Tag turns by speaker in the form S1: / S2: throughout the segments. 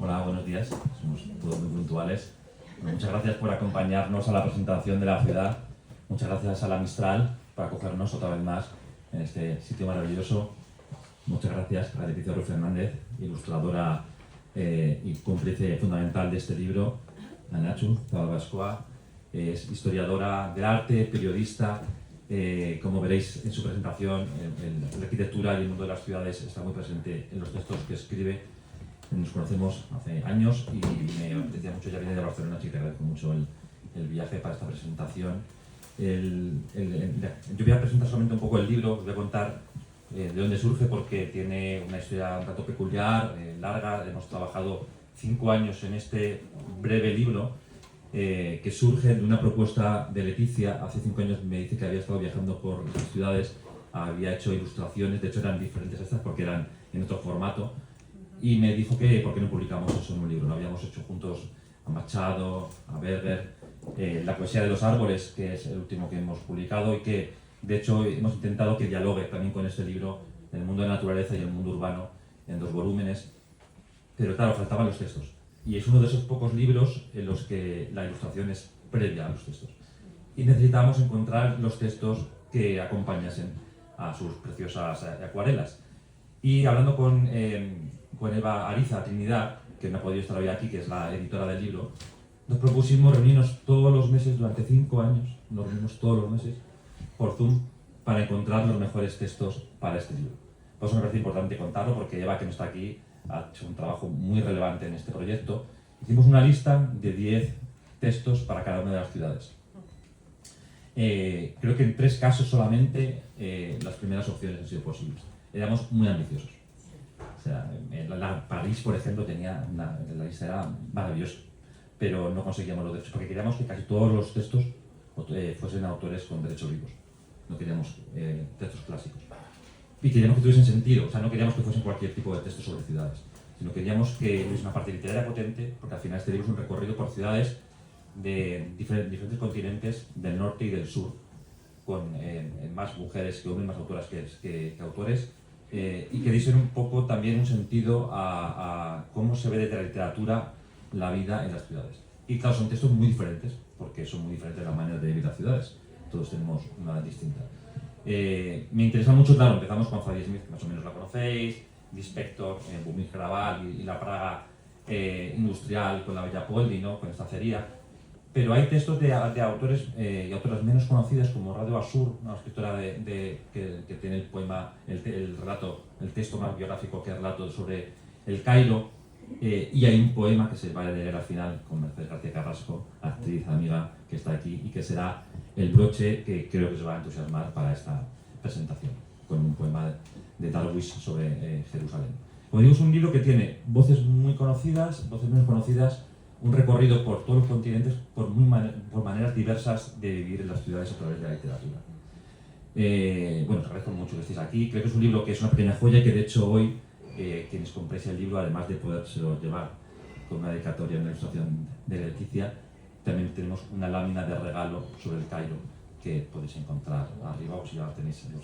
S1: Hola, buenos días. Somos todos muy puntuales. Bueno, muchas gracias por acompañarnos a la presentación de la ciudad. Muchas gracias a la Mistral por acogernos otra vez más en este sitio maravilloso. Muchas gracias a Leticia Ruiz Fernández, ilustradora y cómplice fundamental de este libro. A Nacho Zabal-Bascoa, es historiadora del arte, periodista. Como veréis en su presentación, la arquitectura y el mundo de las ciudades está muy presente en los textos que escribe. Nos conocemos hace años y me apetecía mucho, ya vine de Barcelona, así que te agradezco mucho el viaje para esta presentación. Yo voy a presentar solamente un poco el libro, os voy a contar de dónde surge, porque tiene una historia un tanto peculiar, larga. Hemos trabajado 5 años en este breve libro que surge de una propuesta de Leticia. Hace 5 años me dice que había estado viajando por las ciudades, había hecho ilustraciones, de hecho eran diferentes a estas porque eran en otro formato, y me dijo que por qué no publicamos eso en un libro. Lo habíamos hecho juntos a Machado, a Berger, La poesía de los árboles, que es el último que hemos publicado y que de hecho hemos intentado que dialogue también con este libro, el mundo de la naturaleza y el mundo urbano, en 2 volúmenes, pero claro, faltaban los textos. Y es uno de esos pocos libros en los que la ilustración es previa a los textos. Y necesitábamos encontrar los textos que acompañasen a sus preciosas acuarelas. Y hablando con Eva Ariza Trinidad, que no ha podido estar hoy aquí, que es la editora del libro, nos propusimos reunirnos todos los meses durante 5 años, nos reunimos todos los meses por Zoom para encontrar los mejores textos para este libro. Por eso me parece importante contarlo, porque Eva, que no está aquí, ha hecho un trabajo muy relevante en este proyecto. Hicimos una lista de 10 textos para cada una de las ciudades. Creo que en 3 casos solamente las primeras opciones han sido posibles. Éramos muy ambiciosos. O sea, París, por ejemplo, la lista era maravillosa, pero no conseguíamos los derechos, porque queríamos que casi todos los textos fuesen autores con derechos vivos. No queríamos textos clásicos. Y queríamos que tuviesen sentido, o sea, no queríamos que fuesen cualquier tipo de texto sobre ciudades, sino queríamos que hubiese una parte literaria potente, porque al final este libro es un recorrido por ciudades de diferentes continentes, del norte y del sur, con más mujeres que hombres, más autoras que autores, y que diesen un poco también un sentido a cómo se ve desde la literatura la vida en las ciudades. Y claro, son textos muy diferentes, porque son muy diferentes las maneras de vivir las ciudades. Todos tenemos una distinta. Me interesa mucho, claro, empezamos con Zadie Smith, que más o menos la conocéis, Lispector, Bumil-Raval y la Praga industrial con la Bella Poldi, ¿no? Con esta acería. Pero hay textos de autores y autoras menos conocidas, como Radio Asur, una escritora que tiene el poema, el relato, el texto más biográfico que es relato sobre el Cairo, y hay un poema que se va a leer al final con Mercedes García Carrasco, actriz, amiga, que está aquí, y que será el broche que creo que se va a entusiasmar para esta presentación, con un poema de Darwish sobre Jerusalén. Como digo, es un libro que tiene voces muy conocidas, voces menos conocidas, un recorrido por todos los continentes, por maneras diversas de vivir en las ciudades a través de la literatura. Bueno, os agradezco mucho que estéis aquí. Creo que es un libro que es una pequeña joya y que de hecho hoy quienes compréis el libro, además de podérselo llevar con una dedicatoria, una ilustración de Leticia, también tenemos una lámina de regalo sobre el Cairo que podéis encontrar arriba, o si ya tenéis los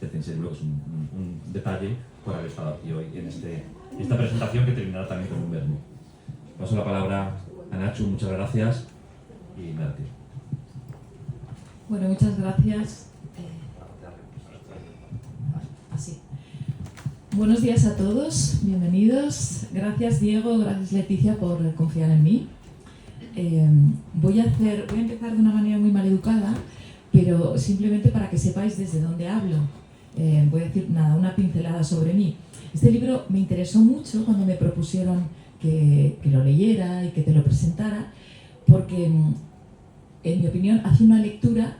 S1: que tenéis el libro, que es un detalle por haber estado aquí hoy en esta presentación, que terminará también con un vermú. Paso la palabra a Nacho, muchas gracias y me retiro.
S2: Bueno, muchas gracias. Así. Buenos días a todos, bienvenidos. Gracias Diego, gracias Leticia por confiar en mí. Voy a empezar de una manera muy maleducada, pero simplemente para que sepáis desde dónde hablo. Voy a decir una pincelada sobre mí. Este libro me interesó mucho cuando me propusieron que lo leyera y que te lo presentara, porque en mi opinión hace una lectura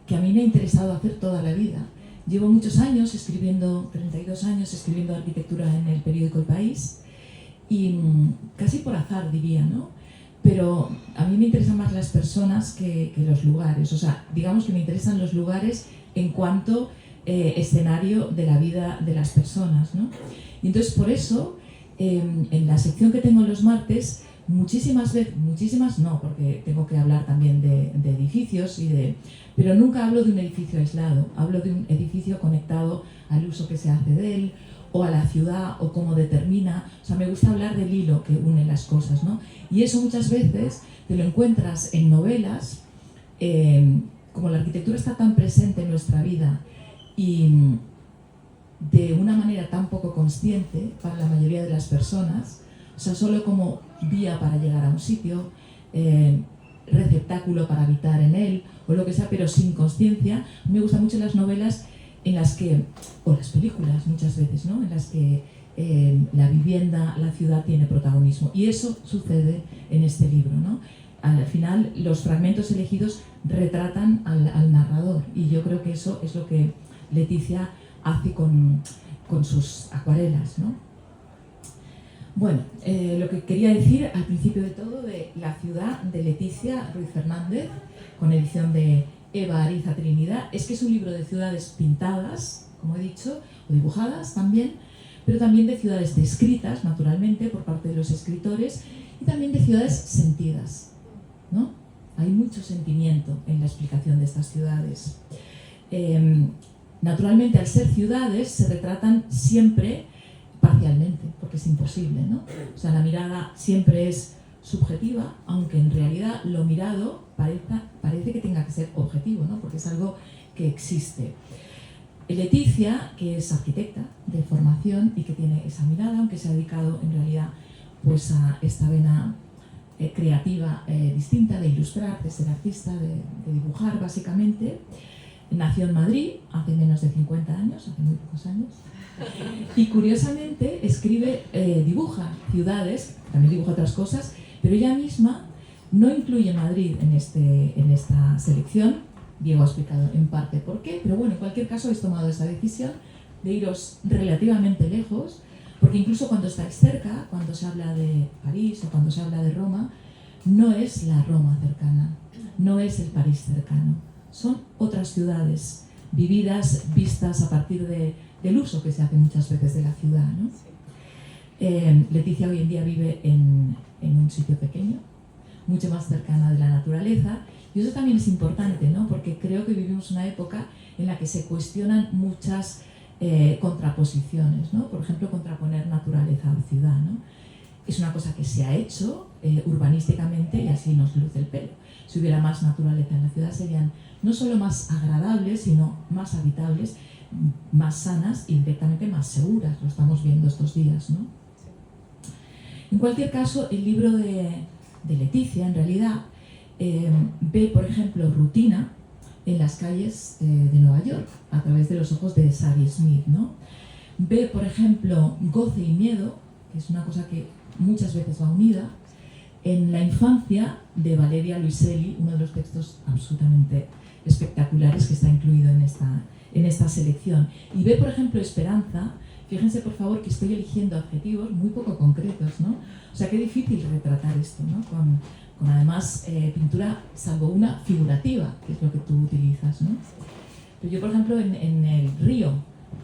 S2: que a mí me ha interesado hacer toda la vida. Llevo muchos años escribiendo, 32 años escribiendo arquitectura en el periódico El País, y casi por azar diría, ¿no? Pero a mí me interesan más las personas que los lugares. O sea, digamos que me interesan los lugares en cuanto escenario de la vida de las personas, ¿no? Y entonces por eso, en la sección que tengo los martes, muchísimas no, porque tengo que hablar también de edificios, pero nunca hablo de un edificio aislado, hablo de un edificio conectado al uso que se hace de él, o a la ciudad, o cómo determina. O sea, me gusta hablar del hilo que une las cosas, ¿no? Y eso muchas veces te lo encuentras en novelas, como la arquitectura está tan presente en nuestra vida y de una manera tan poco consciente para la mayoría de las personas, o sea, solo como vía para llegar a un sitio, receptáculo para habitar en él, o lo que sea, pero sin conciencia. Me gustan mucho las novelas en las que, o las películas muchas veces, ¿no? En las que la vivienda, la ciudad tiene protagonismo. Y eso sucede en este libro, ¿no? Al final, los fragmentos elegidos retratan al narrador, y yo creo que eso es lo que Leticia hace con sus acuarelas, ¿no? Bueno, lo que quería decir al principio de todo de La ciudad, de Leticia Ruiz Fernández, con edición de Eva Ariza Trinidad, es que es un libro de ciudades pintadas, como he dicho, o dibujadas también, pero también de ciudades descritas, naturalmente, por parte de los escritores, y también de ciudades sentidas, ¿no? Hay mucho sentimiento en la explicación de estas ciudades. Naturalmente, al ser ciudades, se retratan siempre parcialmente, porque es imposible, ¿no? O sea, la mirada siempre es subjetiva, aunque en realidad lo mirado parece que tenga que ser objetivo, ¿no? Porque es algo que existe. Leticia, que es arquitecta de formación y que tiene esa mirada, aunque se ha dedicado en realidad pues a esta vena creativa distinta de ilustrar, de ser artista, de dibujar básicamente. Nació en Madrid hace menos de 50 años, hace muy pocos años, y curiosamente dibuja ciudades, también dibuja otras cosas, pero ella misma no incluye Madrid en esta selección. Diego ha explicado en parte por qué, pero bueno, en cualquier caso habéis tomado esa decisión de iros relativamente lejos, porque incluso cuando estáis cerca, cuando se habla de París o cuando se habla de Roma, no es la Roma cercana, no es el París cercano, son otras ciudades vividas, vistas a partir del uso que se hace muchas veces de la ciudad, ¿no? Leticia hoy en día vive en un sitio pequeño, mucho más cercana de la naturaleza, y eso también es importante, ¿no? Porque creo que vivimos una época en la que se cuestionan muchas contraposiciones, ¿no? Por ejemplo, contraponer naturaleza a ciudad, ¿no? Es una cosa que se ha hecho urbanísticamente y así nos luce el pelo. Si hubiera más naturaleza en la ciudad serían no solo más agradables, sino más habitables, más sanas y directamente más seguras. Lo estamos viendo estos días, ¿no? En cualquier caso, el libro de Leticia, en realidad, ve, por ejemplo, rutina en las calles de Nueva York, a través de los ojos de Sadie Smith, ¿no? Ve, por ejemplo, goce y miedo, que es una cosa que muchas veces va unida, en la infancia de Valeria Luiselli, uno de los textos absolutamente espectaculares que está incluido en esta selección. Y ve, por ejemplo, esperanza. Fíjense, por favor, que estoy eligiendo adjetivos muy poco concretos, ¿no? O sea, qué difícil retratar esto, ¿no? Con además pintura, salvo una, figurativa, que es lo que tú utilizas, ¿no? Pero yo, por ejemplo, en el río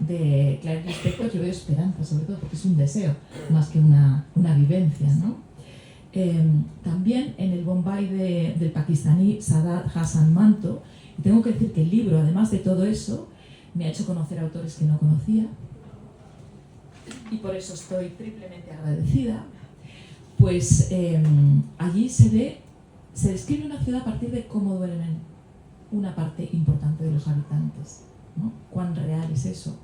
S2: de Claire Lispector, yo veo esperanza, sobre todo porque es un deseo, más que una vivencia, ¿no? También en el Bombay del pakistaní Sadat Hassan Manto, y tengo que decir que el libro, además de todo eso, me ha hecho conocer autores que no conocía, y por eso estoy triplemente agradecida. Pues allí se describe una ciudad a partir de cómo duermen una parte importante de los habitantes, ¿no? ¿Cuán real es eso?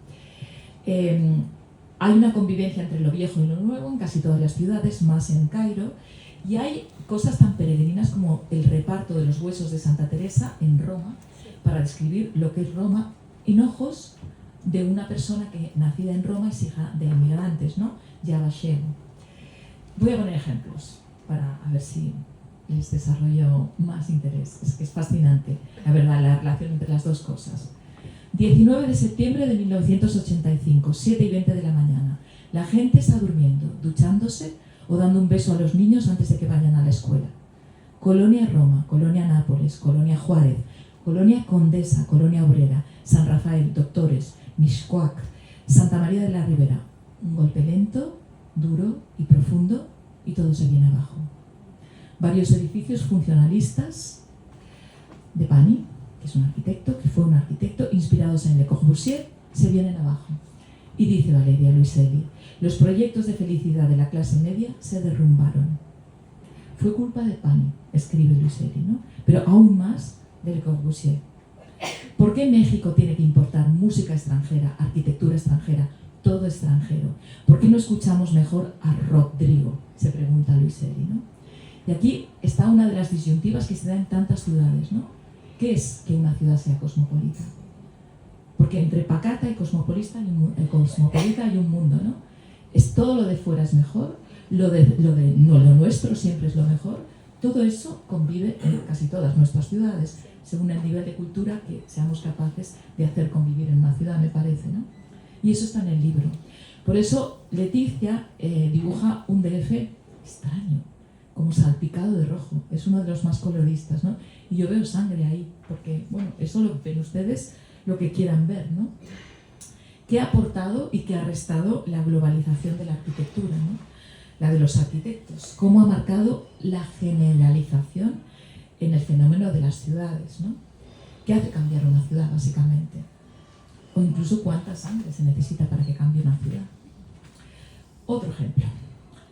S2: Hay una convivencia entre lo viejo y lo nuevo en casi todas las ciudades, más en Cairo, y hay cosas tan peregrinas como el reparto de los huesos de Santa Teresa en Roma, para describir lo que es Roma en ojos de una persona que, nacida en Roma, es hija de inmigrantes, ¿no? Yavashego. Voy a poner ejemplos para ver si les desarrollo más interés. Es que es fascinante, la verdad, la relación entre las dos cosas. 19 de septiembre de 1985, 7:20 de la mañana. La gente está durmiendo, duchándose o dando un beso a los niños antes de que vayan a la escuela. Colonia Roma, Colonia Nápoles, Colonia Juárez, Colonia Condesa, Colonia Obrera, San Rafael, Doctores, Mixcoac, Santa María de la Ribera. Un golpe lento, duro y profundo, y todo se viene abajo. Varios edificios funcionalistas de Pani, que es un arquitecto, que fue un arquitecto, inspirados en Le Corbusier, se vienen abajo. Y dice Valeria Luiselli, los proyectos de felicidad de la clase media se derrumbaron. Fue culpa de Pani, escribe Luiselli, ¿no? Pero aún más de Le Corbusier. ¿Por qué México tiene que importar música extranjera, arquitectura extranjera, todo extranjero? ¿Por qué no escuchamos mejor a Rodrigo? Se pregunta Luiselli, ¿no? Y aquí está una de las disyuntivas que se da en tantas ciudades, ¿no? ¿Qué es que una ciudad sea cosmopolita? Porque entre pacata y cosmopolita hay un mundo, ¿no? Es todo lo de fuera es mejor, lo nuestro siempre es lo mejor. Todo eso convive en casi todas nuestras ciudades, según el nivel de cultura que seamos capaces de hacer convivir en una ciudad, me parece, ¿no? Y eso está en el libro. Por eso Leticia dibuja un DF extraño, como salpicado de rojo. Es uno de los más coloristas, ¿no? Y yo veo sangre ahí, porque, bueno, eso lo ven ustedes lo que quieran ver, ¿no? ¿Qué ha aportado y qué ha restado la globalización de la arquitectura, ¿no? La de los arquitectos? ¿Cómo ha marcado la generalización en el fenómeno de las ciudades, ¿no? ¿Qué hace cambiar una ciudad, básicamente? O incluso cuánta sangre se necesita para que cambie una ciudad. Otro ejemplo.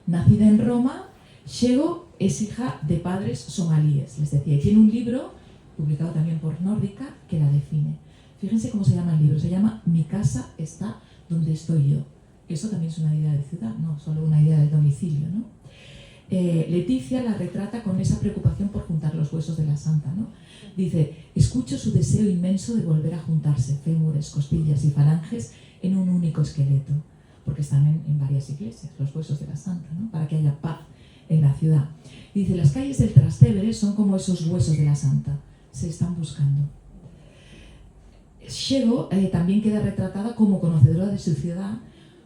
S2: Nacida en Roma, Shego es hija de padres somalíes, les decía, y tiene un libro, publicado también por Nórdica, que la define. Fíjense cómo se llama el libro, se llama Mi casa está donde estoy yo. Eso también es una idea de ciudad, no solo una idea de domicilio, ¿no? Leticia la retrata con esa preocupación por juntar los huesos de la santa, ¿no? Dice, escucho su deseo inmenso de volver a juntarse fémures, costillas y falanges en un único esqueleto, porque están en varias iglesias, los huesos de la santa, ¿no? Para que haya paz en la ciudad. Y dice, las calles del Trastevere son como esos huesos de la santa, se están buscando. Shego también queda retratada como conocedora de su ciudad,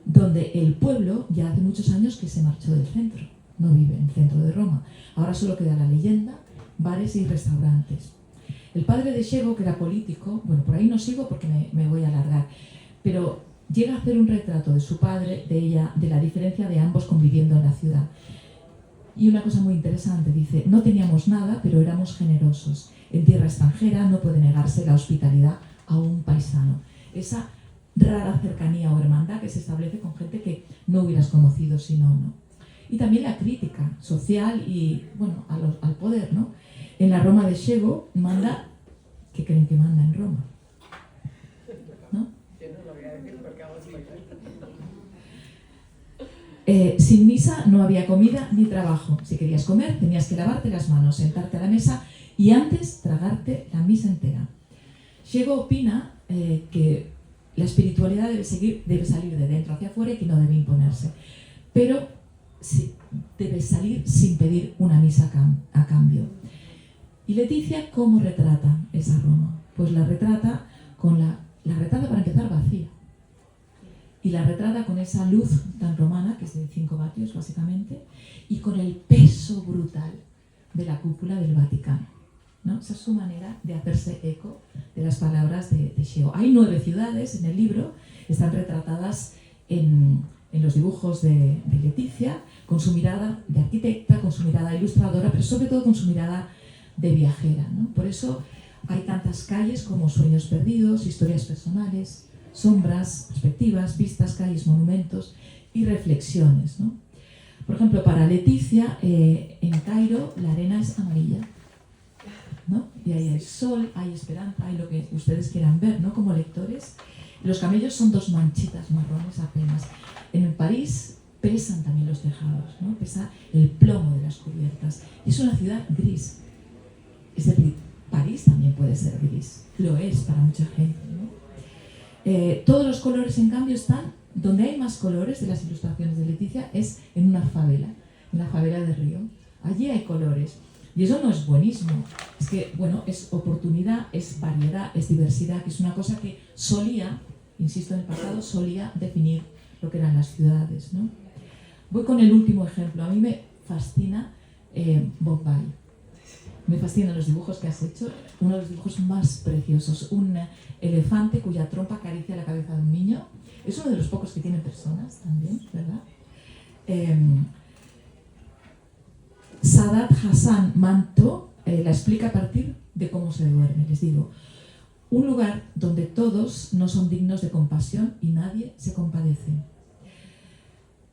S2: donde el pueblo ya hace muchos años que se marchó del centro, no vive en el centro de Roma. Ahora solo queda la leyenda, bares y restaurantes. El padre de Shego, que era político, bueno, por ahí no sigo porque me voy a alargar, pero llega a hacer un retrato de su padre, de ella, de la diferencia de ambos conviviendo en la ciudad. Y una cosa muy interesante, dice, no teníamos nada, pero éramos generosos. En tierra extranjera no puede negarse la hospitalidad a un paisano. Esa rara cercanía o hermandad que se establece con gente que no hubieras conocido si no. Y también la crítica social y, bueno, al poder, ¿no? En la Roma de Shego manda, ¿qué creen que manda en Roma? ¿No?
S3: Yo no lo voy a decir porque hago spoiler.
S2: Sin misa no había comida ni trabajo. Si querías comer, tenías que lavarte las manos, sentarte a la mesa y antes tragarte la misa entera. Shego opina que la espiritualidad debe salir de dentro hacia afuera y que no debe imponerse. Pero sí, debe salir sin pedir una misa a cambio. ¿Y Leticia cómo retrata esa Roma? Pues la retrata para empezar vacía. Y la retrata con esa luz tan romana, que es de 5 vatios básicamente, y con el peso brutal de la cúpula del Vaticano, ¿no? Esa es su manera de hacerse eco de las palabras de Shego. Hay 9 ciudades en el libro, están retratadas en los dibujos de Leticia, con su mirada de arquitecta, con su mirada ilustradora, pero sobre todo con su mirada de viajera, ¿no? Por eso hay tantas calles como Sueños perdidos, historias personales, sombras, perspectivas, vistas, calles, monumentos y reflexiones, ¿no? Por ejemplo, para Leticia, en Cairo la arena es amarilla, ¿no? Y ahí hay sol, hay esperanza, hay lo que ustedes quieran ver, ¿no? Como lectores. Los camellos son 2 manchitas marrones apenas. En París pesan también los tejados, ¿no? Pesa el plomo de las cubiertas. Es una ciudad gris. Es decir, París también puede ser gris. Lo es para mucha gente, ¿no? Todos los colores, en cambio, están donde hay más colores de las ilustraciones de Leticia, es en una favela, en la favela de Río. Allí hay colores. Y eso no es buenismo. Es que, bueno, es oportunidad, es variedad, es diversidad, que es una cosa que solía, insisto, en el pasado, solía definir lo que eran las ciudades, ¿no? Voy con el último ejemplo. A mí me fascina Bombay. Me fascinan los dibujos que has hecho. Uno de los dibujos más preciosos. Un elefante cuya trompa acaricia la cabeza de un niño. Es uno de los pocos que tienen personas también, ¿verdad? Sadat Hassan Manto la explica a partir de cómo se duerme. Les digo, Un lugar donde todos no son dignos de compasión y nadie se compadece.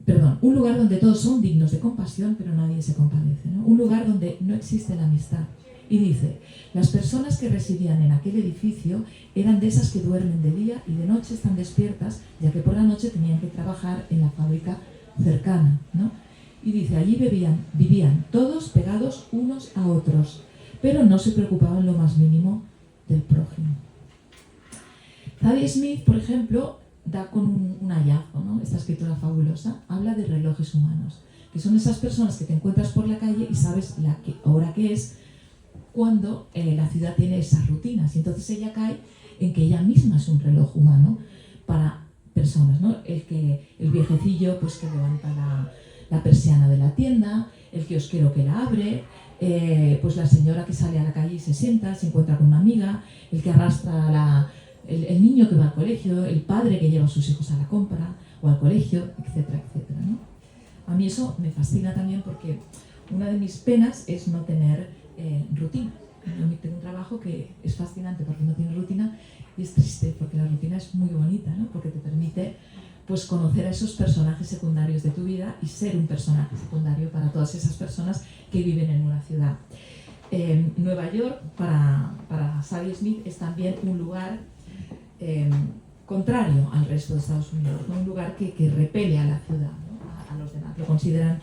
S2: Perdón, un lugar donde todos son dignos de compasión, pero nadie se compadece, ¿no? Un lugar donde no existe la amistad. Y dice, las personas que residían en aquel edificio eran de esas que duermen de día y de noche están despiertas, ya que por la noche tenían que trabajar en la fábrica cercana, ¿no? Y dice, allí vivían todos pegados unos a otros, pero no se preocupaban lo más mínimo del prójimo. Zadie Smith, por ejemplo, da con un hallazgo, ¿no? Esta escritora fabulosa habla de relojes humanos, que son esas personas que te encuentras por la calle y sabes la hora que es cuando la ciudad tiene esas rutinas. Y entonces ella cae en que ella misma es un reloj humano para personas, ¿no? El viejecillo pues, que levanta la persiana de la tienda, el kiosquero que la abre, pues la señora que sale a la calle y se sienta, se encuentra con una amiga, el que arrastra el niño que va al colegio, el padre que lleva a sus hijos a la compra o al colegio, etcétera, etcétera, ¿no? A mí eso me fascina también porque una de mis penas es no tener rutina. Yo tengo un trabajo que es fascinante porque no tiene rutina y es triste porque la rutina es muy bonita, ¿no? Porque te permite pues, conocer a esos personajes secundarios de tu vida y ser un personaje secundario para todas esas personas que viven en una ciudad. Nueva York, para Zadie Smith, es también un lugar contrario al resto de Estados Unidos, ¿no? Un lugar que repele a la ciudad, ¿no? a los demás. Lo consideran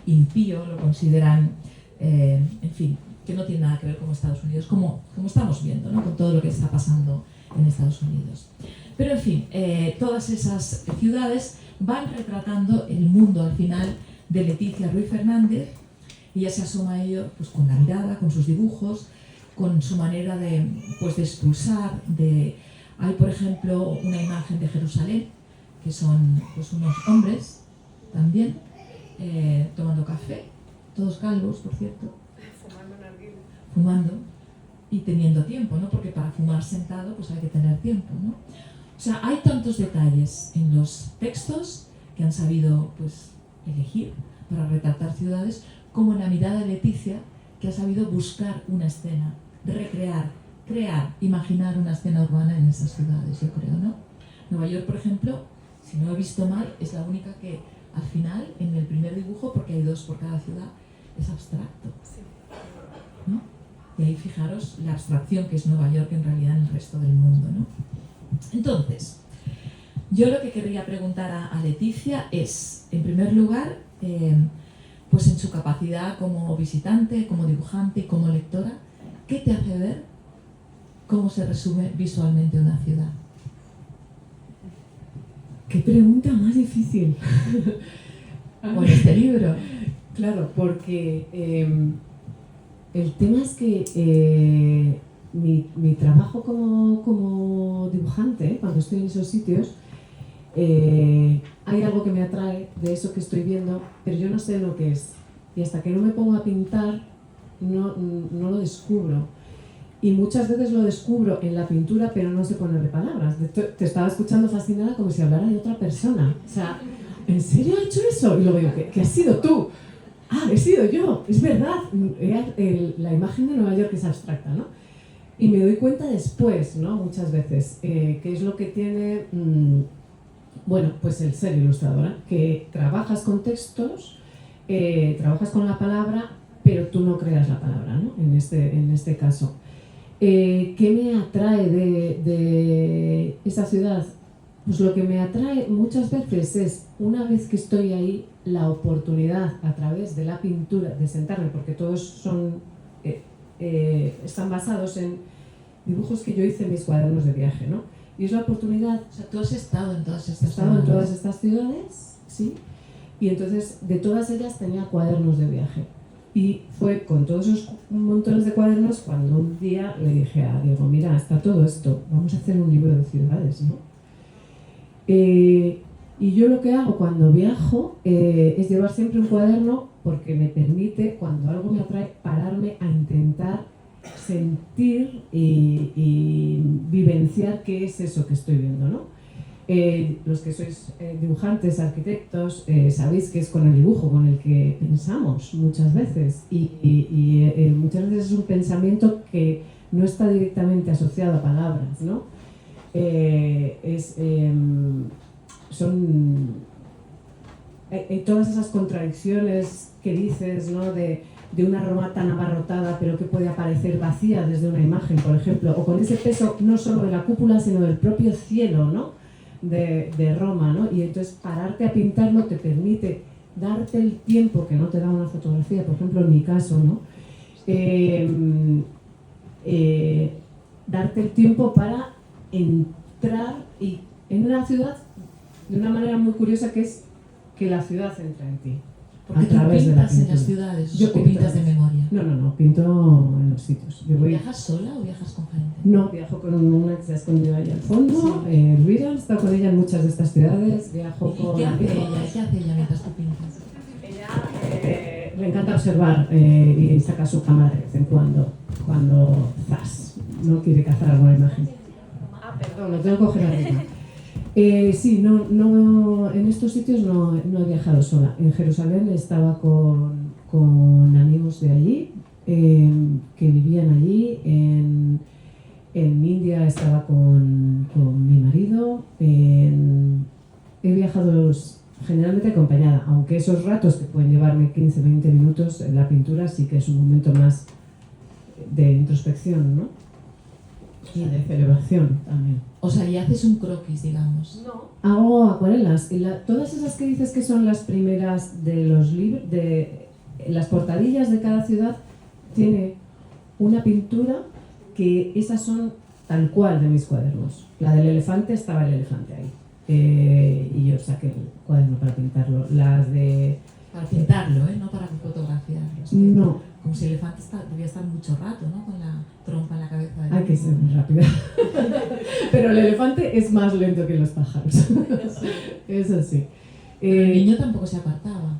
S2: impío, lo consideran, en fin, que no tiene nada que ver con Estados Unidos, como estamos viendo, ¿no? Con todo lo que está pasando en Estados Unidos. Pero en fin, todas esas ciudades van retratando el mundo al final de Leticia Ruiz Fernández y ella se asoma a ello pues, con la mirada, con sus dibujos, con su manera de expulsar. Hay, por ejemplo, una imagen de Jerusalén, que son pues, unos hombres también tomando café, todos calvos, por cierto. Fumando y teniendo tiempo, ¿no? Porque para fumar sentado pues hay que tener tiempo, ¿no? O sea, hay tantos detalles en los textos que han sabido pues, elegir para retratar ciudades, como en la mirada de Leticia, que ha sabido buscar una escena, recrear, crear, imaginar una escena urbana en esas ciudades, yo creo, ¿no? Nueva York, por ejemplo, si no he visto mal, es la única que al final, en el primer dibujo, porque hay dos por cada ciudad, es abstracto, ¿no? Y ahí fijaros la abstracción que es Nueva York en realidad en el resto del mundo, ¿no? Entonces, yo lo que querría preguntar a Leticia es, en primer lugar, pues en su capacidad como visitante, como dibujante y como lectora, ¿qué te hace ver cómo se resume visualmente una ciudad?
S4: ¡Qué pregunta más difícil!
S2: O en este libro.
S4: Claro, porque el tema es que mi trabajo como dibujante, cuando estoy en esos sitios, hay algo que me atrae de eso que estoy viendo, pero yo no sé lo que es. Y hasta que no me pongo a pintar, no lo descubro. Y muchas veces lo descubro en la pintura, pero no sé ponerle palabras. Te estaba escuchando fascinada como si hablara de otra persona. O sea, ¿en serio ha hecho eso? Y luego digo, ¿qué has sido tú? Ah, he sido yo, es verdad. La imagen de Nueva York es abstracta, ¿no? Y me doy cuenta después, ¿no? Muchas veces, que es lo que tiene, bueno, pues el ser ilustradora, que trabajas con textos, trabajas con la palabra, pero tú no creas la palabra, ¿no? En este caso. ¿Qué me atrae de esa ciudad? Pues lo que me atrae muchas veces es, una vez que estoy ahí, la oportunidad a través de la pintura de sentarme, porque todos están basados en dibujos que yo hice en mis cuadernos de viaje, ¿no? Y es la oportunidad...
S2: O sea, tú has estado en todas estas ciudades.
S4: He estado en todas estas ciudades, sí. Y entonces, de todas ellas tenía cuadernos de viaje. Y fue con todos esos montones de cuadernos cuando un día le dije a Diego, mira, está todo esto, vamos a hacer un libro de ciudades, ¿no? Y yo lo que hago cuando viajo es llevar siempre un cuaderno porque me permite, cuando algo me atrae, pararme a intentar sentir y vivenciar qué es eso que estoy viendo, ¿no? Los que sois dibujantes, arquitectos, sabéis que es con el dibujo con el que pensamos muchas veces y muchas veces es un pensamiento que no está directamente asociado a palabras, ¿no? Hay todas esas contradicciones que dices, ¿no? De una Roma tan abarrotada, pero que puede aparecer vacía desde una imagen, por ejemplo, o con ese peso no solo de la cúpula, sino del propio cielo, ¿no? de Roma, ¿no? Y entonces pararte a pintarlo te permite darte el tiempo que no te da una fotografía, por ejemplo en mi caso, ¿no? Darte el tiempo para entrar en una ciudad de una manera muy curiosa, que es que la ciudad entra en ti.
S2: Porque tú pintas en las ciudades,
S4: yo
S2: o pintas de memoria.
S4: No, pinto en los sitios.
S2: ¿Viajas sola o viajas con gente?
S4: No, viajo con una que se ha escondido ahí al fondo,
S2: Sí.
S4: Elvira, he estado con ella en muchas de estas ciudades, viajo
S2: ¿Y
S4: con...
S2: qué hace ella? ¿Qué hace ella mientras tú pintas?
S3: Ella
S4: Le encanta observar y saca su cámara de vez en cuando zas, no quiere cazar alguna imagen. Perdón, lo tengo que coger arriba. Sí, no, en estos sitios no he viajado sola. En Jerusalén estaba con amigos de allí, que vivían allí. En India estaba con mi marido. He viajado generalmente acompañada, aunque esos ratos que pueden llevarme 15-20 minutos en la pintura sí que es un momento más de introspección, ¿no? Y de celebración también.
S2: O sea, y haces un croquis, digamos.
S4: No, hago acuarelas. Todas esas que dices que son las primeras de los libros, de las portadillas de cada ciudad, tiene una pintura que esas son tal cual de mis cuadernos. La del elefante, estaba el elefante ahí. Y yo saqué el cuaderno para pintarlo. Las de...
S2: Para pintarlo, ¿eh? No para fotografiarlo.
S4: No.
S2: Como si el elefante debía estar mucho rato, ¿no? Con la trompa en la cabeza.
S4: Hay que ser muy rápida. Pero el elefante es más lento que los pájaros. Eso sí.
S2: El niño tampoco se apartaba.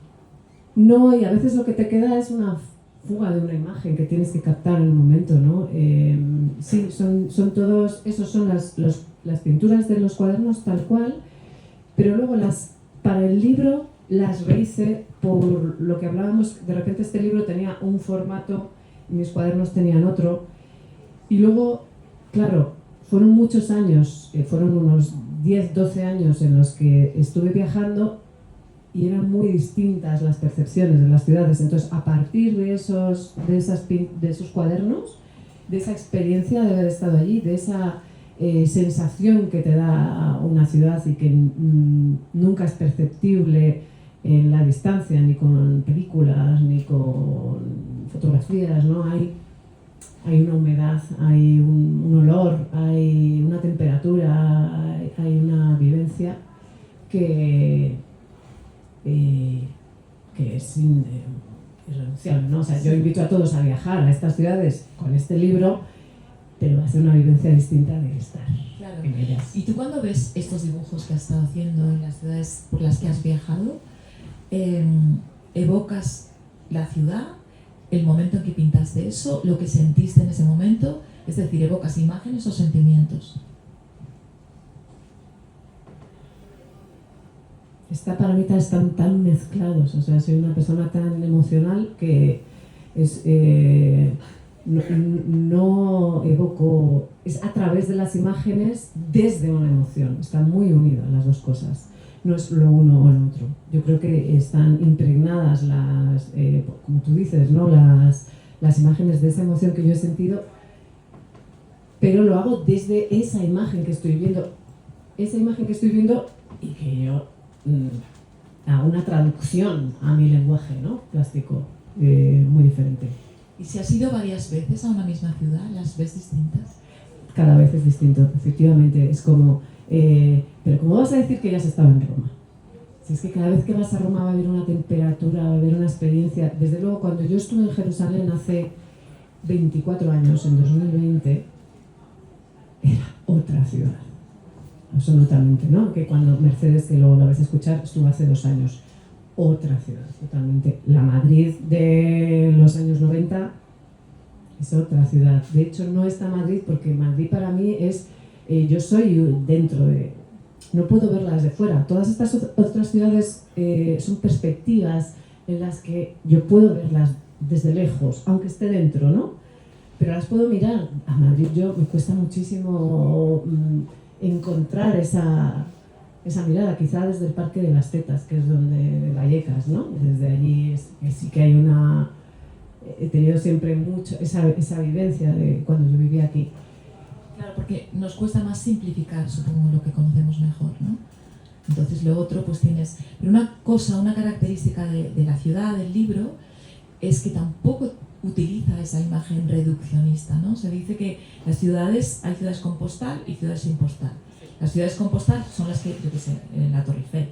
S4: No, y a veces lo que te queda es una fuga de una imagen que tienes que captar en un momento, ¿no? Sí, son todos, esos son las pinturas de los cuadernos tal cual, pero luego para el libro las rehice por lo que hablábamos. De repente este libro tenía un formato y mis cuadernos tenían otro, y luego, claro, fueron muchos años, fueron unos 10-12 años en los que estuve viajando y eran muy distintas las percepciones de las ciudades. Entonces, a partir de esos cuadernos, de esa experiencia de haber estado allí, de esa sensación que te da una ciudad y que nunca es perceptible en la distancia, ni con películas, ni con fotografías, ¿no? Hay una humedad, hay un olor, hay una temperatura, hay una vivencia que es irrenunciable, ¿no? O sea, yo invito a todos a viajar a estas ciudades con este libro, pero va a ser una vivencia distinta de estar en ellas.
S2: ¿Y tú cuando ves estos dibujos que has estado haciendo en las ciudades por las que has viajado, evocas la ciudad, el momento en que pintaste eso, lo que sentiste en ese momento? Es decir, ¿evocas imágenes o sentimientos?
S4: Para mí están tan mezclados, o sea, soy una persona tan emocional que no evoco, es a través de las imágenes desde una emoción, están muy unidas las dos cosas, no es lo uno o lo otro. Yo creo que están impregnadas como tú dices, ¿no? las imágenes de esa emoción que yo he sentido, pero lo hago desde esa imagen que estoy viendo y que yo a una traducción a mi lenguaje, ¿no? Plástico, muy diferente.
S2: ¿Y si has ido varias veces a una misma ciudad, las ves distintas?
S4: Cada vez es distinto, efectivamente. Es como, pero ¿cómo vas a decir que ya has estado en Roma? Si es que cada vez que vas a Roma va a haber una temperatura, va a haber una experiencia. Desde luego, cuando yo estuve en Jerusalén hace 24 años, en 2020, era otra ciudad. Absolutamente, ¿no? Que cuando Mercedes, que luego la vais a escuchar, estuvo hace 2 años. Otra ciudad, totalmente. La Madrid de los años 90 es otra ciudad. De hecho, no está Madrid, porque Madrid para mí es... yo soy dentro de... No puedo verla desde fuera. Todas estas otras ciudades son perspectivas en las que yo puedo verlas desde lejos, aunque esté dentro, ¿no? pero las puedo mirar. A Madrid me cuesta muchísimo encontrar esa mirada, quizá desde el Parque de las Tetas, que es de Vallecas, ¿no? Desde allí sí que hay he tenido siempre mucho esa vivencia de cuando yo vivía aquí.
S2: Claro, porque nos cuesta más simplificar, supongo, lo que conocemos mejor, ¿no? Entonces lo otro, pues tienes... Pero una característica de la ciudad, del libro, es que tampoco utiliza esa imagen reduccionista, ¿no? Se dice que hay ciudades con postal y ciudades sin postal. Las ciudades con postal son las que, yo qué sé, la Torre Eiffel,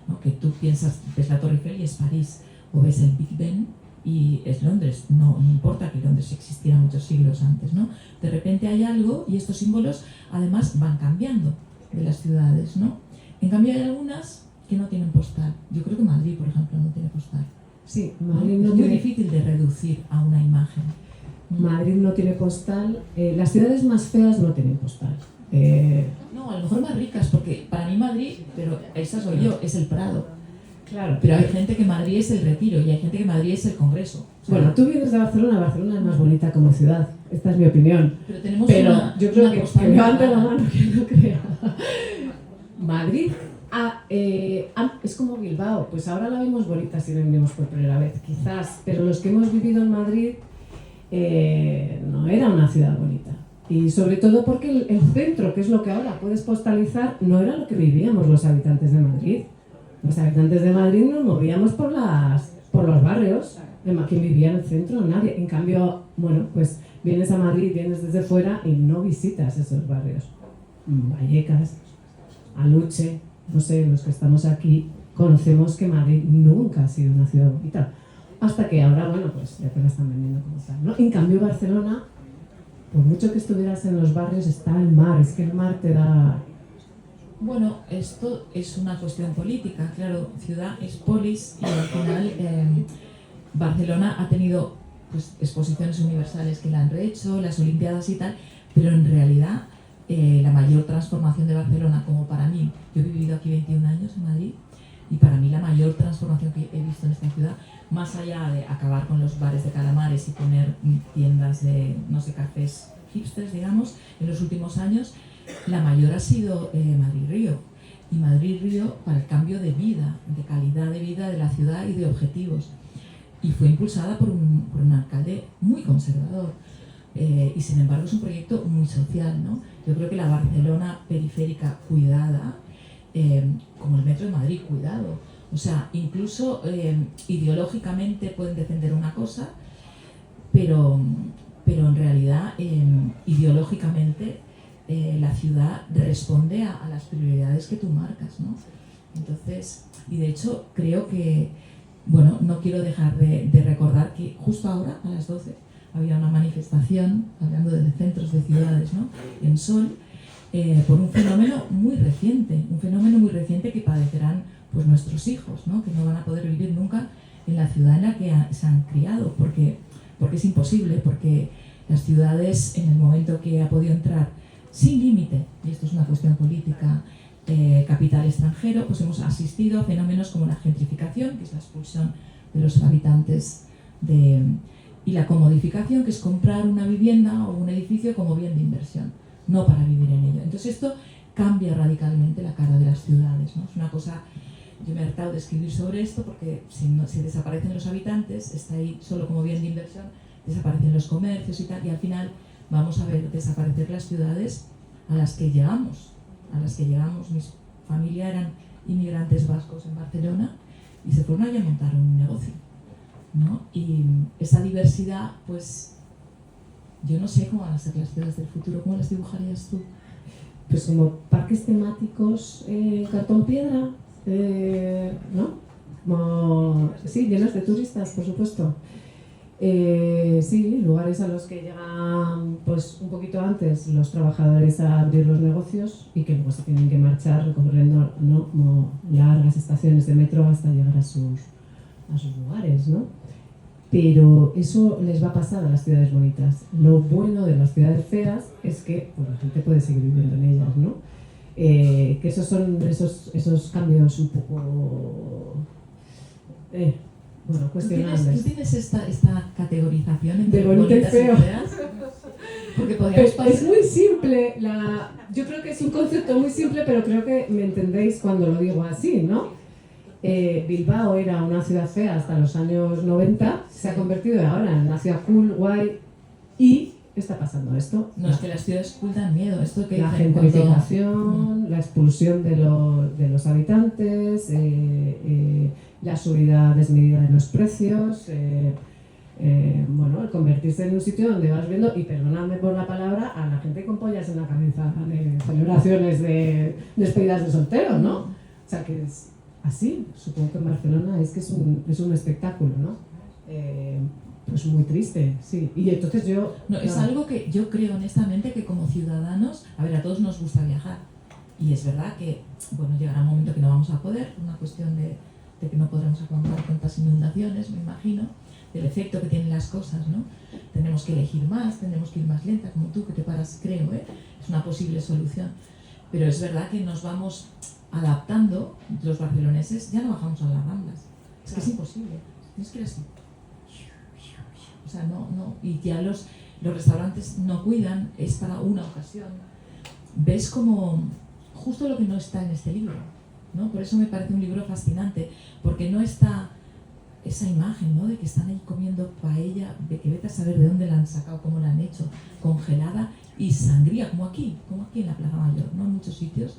S2: ¿no? Que tú ves la Torre Eiffel y es París, o ves el Big Ben y es Londres. No importa que Londres existiera muchos siglos antes, ¿no? De repente hay algo y estos símbolos además van cambiando de las ciudades, ¿no? En cambio hay algunas que no tienen postal. Yo creo que Madrid, por ejemplo, no tiene postal.
S4: Sí,
S2: Madrid no es muy difícil de reducir a una imagen.
S4: Madrid no tiene postal. Las ciudades más feas no tienen postal.
S2: No, a lo mejor más ricas, porque para mí Madrid, pero esa soy yo, es el Prado.
S4: Claro.
S2: Pero hay gente que Madrid es el Retiro y hay gente que Madrid es el Congreso.
S4: Bueno, tú vienes de Barcelona, Barcelona es más bonita como ciudad. Esta es mi opinión.
S2: Pero
S4: yo creo que levante la mano quien no crea. Madrid es como Bilbao, pues ahora la vemos bonita si venimos por primera vez, quizás, pero los que hemos vivido en Madrid no era una ciudad bonita. Y sobre todo porque el centro, que es lo que ahora puedes postalizar, no era lo que vivíamos los habitantes de Madrid. Los habitantes de Madrid nos movíamos por los barrios. ¿Quién vivía en el centro? Nadie. En cambio, bueno, pues vienes a Madrid, vienes desde fuera y no visitas esos barrios. Vallecas, Aluche, no sé, los que estamos aquí conocemos que Madrid nunca ha sido una ciudad bonita. Hasta que ahora, bueno, pues ya te la están vendiendo como tal, ¿no? En cambio, Barcelona, por mucho que estuvieras en los barrios, está el mar. Es que el mar te da...
S2: Bueno, esto es una cuestión política, claro, ciudad es polis y al final Barcelona ha tenido pues, exposiciones universales que la han rehecho, las Olimpiadas y tal, pero en realidad la mayor transformación de Barcelona, como para mí, yo he vivido aquí 21 años en Madrid, y para mí la mayor transformación que he visto en esta ciudad, más allá de acabar con los bares de calamares y poner tiendas de, no sé, cafés hipsters, digamos, en los últimos años, la mayor ha sido Madrid-Río. Y Madrid-Río para el cambio de vida, de calidad de vida de la ciudad y de objetivos. Y fue impulsada por un alcalde muy conservador. Y sin embargo es un proyecto muy social, ¿no? Yo creo que la Barcelona periférica cuidada, como el metro de Madrid cuidado. O sea, incluso ideológicamente pueden defender una cosa, pero en realidad ideológicamente la ciudad responde a las prioridades que tú marcas, ¿no? Entonces, y de hecho creo que, bueno, no quiero dejar de recordar que justo ahora, a las 12, había una manifestación, hablando de centros de ciudades, ¿no?, en Sol, por un fenómeno muy reciente que padecerán pues nuestros hijos, ¿no?, que no van a poder vivir nunca en la ciudad en la que se han criado, porque es imposible, porque las ciudades, en el momento que ha podido entrar sin límite, y esto es una cuestión política, capital extranjero, pues hemos asistido a fenómenos como la gentrificación, que es la expulsión de los habitantes, y la comodificación, que es comprar una vivienda o un edificio como bien de inversión, no para vivir en ello. Entonces esto cambia radicalmente la cara de las ciudades, ¿no? Es una cosa, yo me he hartado de escribir sobre esto porque si desaparecen los habitantes, está ahí solo como bien de inversión, desaparecen los comercios y tal, y al final vamos a ver desaparecer las ciudades a las que llegamos. Mi familia eran inmigrantes vascos en Barcelona y se fueron allí a montar un negocio, ¿no? Y esa diversidad, pues yo no sé cómo van a ser las ciudades del futuro. ¿Cómo las dibujarías tú?
S4: Pues como parques temáticos cartón piedra, ¿no? Como, sí, llenos de turistas, por supuesto. Sí, lugares a los que llegan pues un poquito antes los trabajadores a abrir los negocios y que luego se tienen que marchar recorriendo, ¿no?, como largas estaciones de metro hasta llegar a sus lugares, ¿no? Pero eso les va a pasar a las ciudades bonitas. Lo bueno de las ciudades feas es que pues, la gente puede seguir viviendo en ellas, ¿no? Que esos son esos cambios un poco bueno, cuestionables.
S2: ¿Tú tienes esta categorización entre
S4: de bonito y
S2: bonitas
S4: feo?
S2: y feas? Porque podríamos pasar...
S4: Es muy simple, yo creo que es un concepto muy simple, pero creo que me entendéis cuando lo digo así, ¿no? Bilbao era una ciudad fea hasta los años 90, se ha convertido ahora en una ciudad cool, guay, y está pasando esto.
S2: No, es que las ciudades cool dan miedo. Esto que
S4: La
S2: dicen
S4: gentrificación, la expulsión de los habitantes, la subida desmedida de los precios, bueno, el convertirse en un sitio donde vas viendo, y perdonadme por la palabra, a la gente con pollas en la cabeza de celebraciones de despedidas de solteros, ¿no? O sea, que es así. Supongo que en Barcelona es que es un espectáculo, ¿no? Pues muy triste, sí. Y entonces yo...
S2: No, es algo que yo creo honestamente que como ciudadanos, a ver, a todos nos gusta viajar. Y es verdad que, bueno, llegará un momento que no vamos a poder, una cuestión de que no podremos aguantar tantas inundaciones, me imagino, del efecto que tienen las cosas, ¿no? Tenemos que elegir más, tenemos que ir más lenta, como tú, que te paras, creo, es una posible solución. Pero es verdad que nos vamos adaptando, los barceloneses ya no bajamos a las Ramblas. Es que es imposible, tienes que ir así. O sea, no, y ya los restaurantes no cuidan, es para una ocasión. Ves como justo lo que no está en este libro, ¿no? Por eso me parece un libro fascinante, porque no está esa imagen, ¿no? De que están ahí comiendo paella, de que vete a saber de dónde la han sacado, cómo la han hecho, congelada, y sangría, como aquí en la Plaza Mayor, ¿no? En muchos sitios.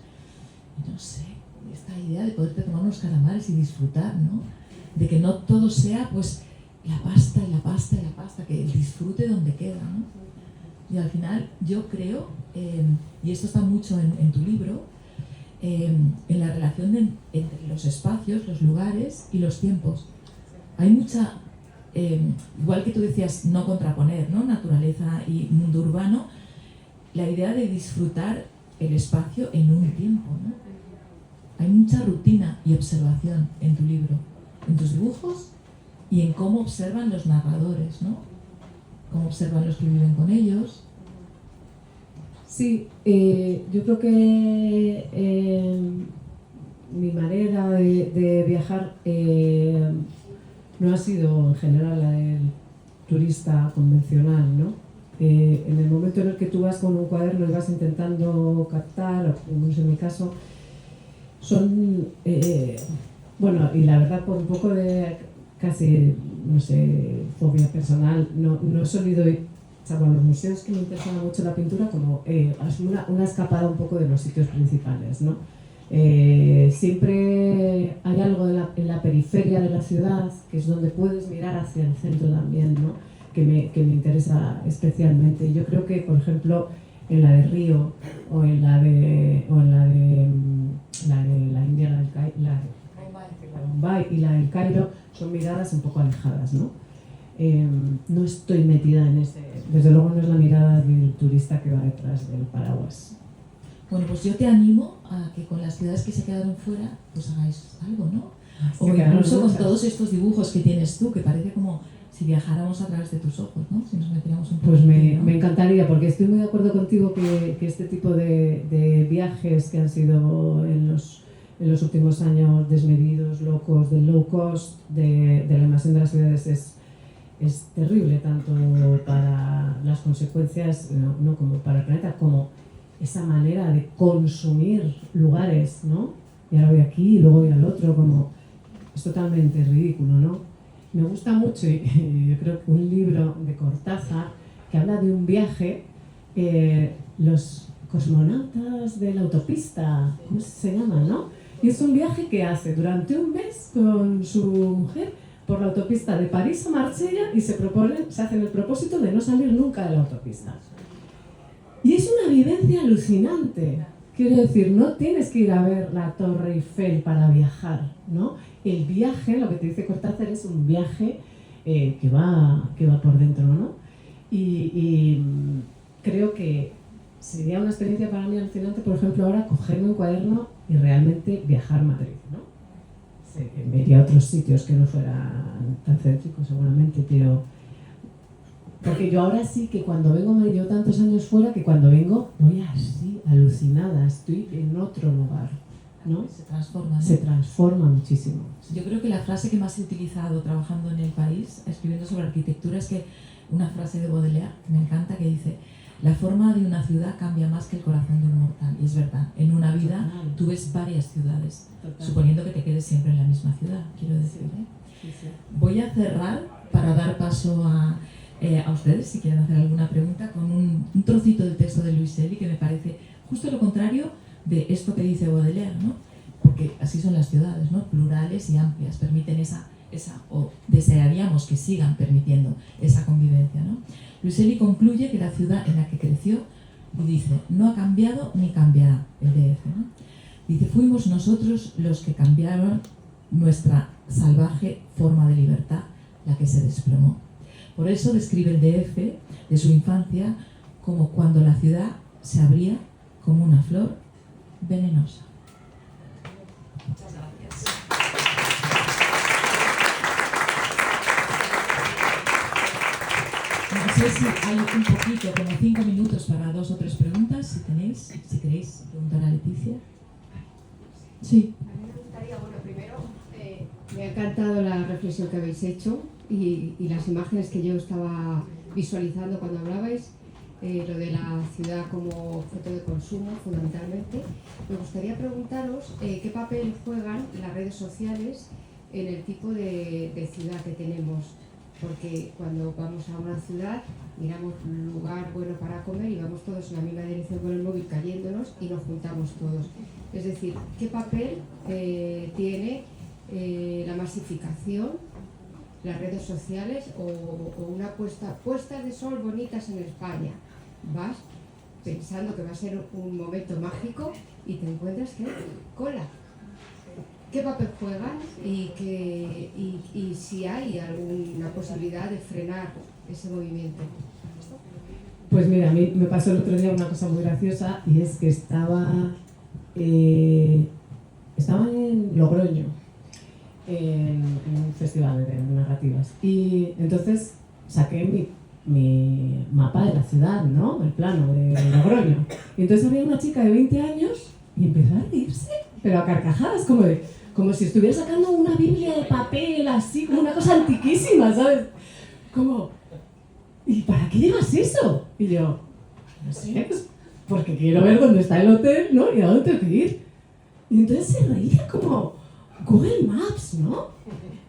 S2: Y no sé, esta idea de poderte tomar unos calamares y disfrutar, ¿no? De que no todo sea, pues, la pasta y la pasta y la pasta, que el disfrute donde queda, ¿no? Y al final yo creo, y esto está mucho en tu libro, en la relación entre los espacios, los lugares y los tiempos. Hay mucha, igual que tú decías, no contraponer, ¿no? Naturaleza y mundo urbano, la idea de disfrutar el espacio en un tiempo, ¿no? Hay mucha rutina y observación en tu libro, en tus dibujos y en cómo observan los narradores, ¿no? Cómo observan los que viven con ellos.
S4: Sí, yo creo que mi manera de viajar no ha sido en general la del turista convencional, ¿no? En el momento en el que tú vas con un cuaderno y vas intentando captar, o no sé, en mi caso, son, bueno, y la verdad por un poco de casi, no sé, fobia personal, no he solido ir, salvo a los museos que me interesaba mucho la pintura, como una escapada un poco de los sitios principales, ¿no? Siempre hay algo en la periferia de la ciudad, que es donde puedes mirar hacia el centro también, ¿no? que me interesa especialmente. Yo creo que, por ejemplo, en la de Río o en la de la India, la Bombay y la del Cairo son miradas un poco alejadas, ¿no? No estoy metida en ese, desde luego no es la mirada del turista que va detrás del paraguas.
S2: Bueno, pues yo te animo a que con las ciudades que se quedaron fuera, pues hagáis algo, ¿no? O incluso con todos estos dibujos que tienes tú, que parece como si viajáramos a través de tus ojos, ¿no? Si nos metiéramos un poco.
S4: Pues me encantaría, porque estoy muy de acuerdo contigo que este tipo de viajes que han sido en los últimos años desmedidos, locos, del low cost, de la invasión de las ciudades es terrible, tanto para las consecuencias, no como para el planeta, como esa manera de consumir lugares, ¿no? Y ahora voy aquí y luego voy al otro, como es totalmente ridículo, ¿no? Me gusta mucho, y yo creo que un libro de Cortázar que habla de un viaje, los cosmonautas de la autopista, ¿cómo se llama, no? Y es un viaje que hace durante un mes con su mujer por la autopista de París a Marsella y se hacen el propósito de no salir nunca de la autopista. Y es una vivencia alucinante. Quiero decir, no tienes que ir a ver la Torre Eiffel para viajar, ¿no? El viaje, lo que te dice Cortázar, es un viaje que va por dentro, ¿no? Y creo que sería una experiencia para mí alucinante, por ejemplo, ahora cogerme un cuaderno y realmente viajar a Madrid, ¿no? Me iría a otros sitios que no fueran tan céntricos seguramente, pero porque yo ahora sí que cuando vengo, me llevo tantos años fuera que cuando vengo voy así, alucinada, estoy en otro lugar, ¿no?
S2: Se transforma, ¿no?
S4: Se transforma muchísimo.
S2: Yo creo que la frase que más he utilizado trabajando en el país, escribiendo sobre arquitectura, es que una frase de Baudelaire que me encanta, que dice: La forma de una ciudad cambia más que el corazón de un mortal. Y es verdad, en una vida tú ves varias ciudades, suponiendo que te quedes siempre en la misma ciudad, quiero decir. Voy a cerrar para dar paso a ustedes, si quieren hacer alguna pregunta, con un trocito del texto de LouisEly que me parece justo lo contrario de esto que dice Baudelaire, ¿no? Porque así son las ciudades, ¿no? Plurales y amplias, permiten o desearíamos que sigan permitiendo esa convivencia, ¿no? LouisEly concluye que la ciudad en la que creció, y dice, no ha cambiado ni cambiará el DF, ¿no? Dice, fuimos nosotros los que cambiaron nuestra salvaje forma de libertad, la que se desplomó. Por eso describe el DF de su infancia como cuando la ciudad se abría como una flor venenosa. Muchas gracias. No sé si hay un poquito, como 5 minutos para 2 o 3 preguntas, si tenéis, si queréis preguntar a Leticia. Sí.
S3: A mí me gustaría, bueno, primero,
S5: Me ha encantado la reflexión que habéis hecho y las imágenes que yo estaba visualizando cuando hablabais, lo de la ciudad como objeto de consumo, fundamentalmente. Me gustaría preguntaros qué papel juegan las redes sociales en el tipo de ciudad que tenemos, porque cuando vamos a una ciudad miramos un lugar bueno para comer y vamos todos en la misma dirección con el móvil cayéndonos y nos juntamos todos. Es decir, ¿qué papel tiene la masificación, las redes sociales o una puestas de sol bonitas en España? Vas pensando que va a ser un momento mágico y te encuentras que cola. ¿Qué papel juegan y si hay alguna posibilidad de frenar ese movimiento?
S4: Pues mira, a mí me pasó el otro día una cosa muy graciosa y es que estaba en Logroño, en un festival de narrativas, y entonces saqué mi mapa de la ciudad, ¿no? El plano de Logroño. Y entonces había una chica de 20 años y empezó a reírse, pero a carcajadas, como si estuviera sacando una biblia de papel, así, como una cosa antiquísima, ¿sabes? Como, ¿y para qué llevas eso? Y yo, no sé, pues porque quiero ver dónde está el hotel, ¿no? Y a dónde tengo que ir. Y entonces se reía como Google Maps, ¿no?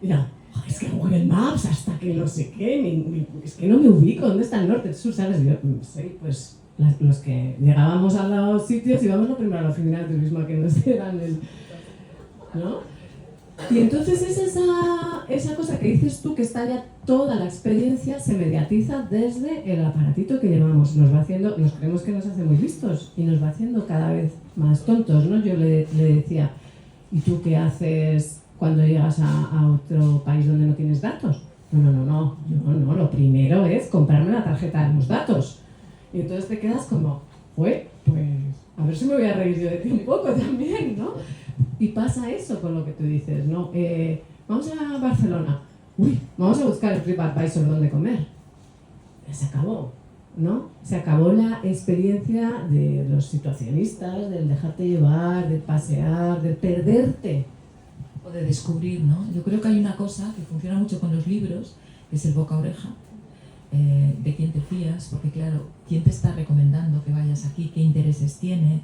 S4: Mira, es que Google Maps, hasta que no sé qué, es que no me ubico, ¿dónde está el norte, el sur, ¿sabes? Y yo, sí, pues los que llegábamos a los sitios íbamos lo primero a la oficina de turismo que nos dieran ¿no? Y entonces es esa cosa que dices tú, que está ya toda la experiencia, se mediatiza desde el aparatito que llevamos, nos creemos que nos hace muy listos y nos va haciendo cada vez más tontos, ¿no? Yo le decía, ¿y tú qué haces cuando llegas a otro país donde no tienes datos? No, lo primero es comprarme la tarjeta de los datos. Y entonces te quedas como, pues, a ver si me voy a reír yo de ti un poco también, ¿no? Y pasa eso con lo que tú dices, ¿no? Vamos a Barcelona, vamos a buscar el TripAdvisor donde comer. Se acabó, ¿no? Se acabó la experiencia de los situacionistas, del dejarte llevar, de pasear, de perderte.
S2: O de descubrir, ¿no? Yo creo que hay una cosa que funciona mucho con los libros, que es el boca a oreja, de quién te fías, porque claro, quién te está recomendando que vayas aquí, qué intereses tiene,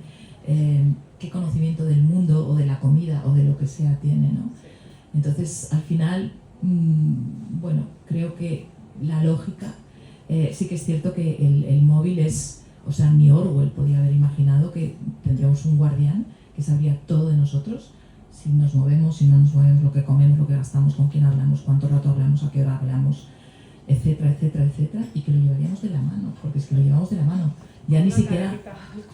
S2: qué conocimiento del mundo o de la comida o de lo que sea tiene, ¿no? Entonces, al final, bueno, creo que la lógica, sí que es cierto que el móvil es, o sea, ni Orwell podía haber imaginado que tendríamos un guardián que sabría todo de nosotros, si nos movemos, si no nos movemos, lo que comemos, lo que gastamos, con quién hablamos, cuánto rato hablamos, a qué hora hablamos, etcétera, etcétera, etcétera, y que lo llevaríamos de la mano, porque es que lo llevamos de la mano, ya ni siquiera,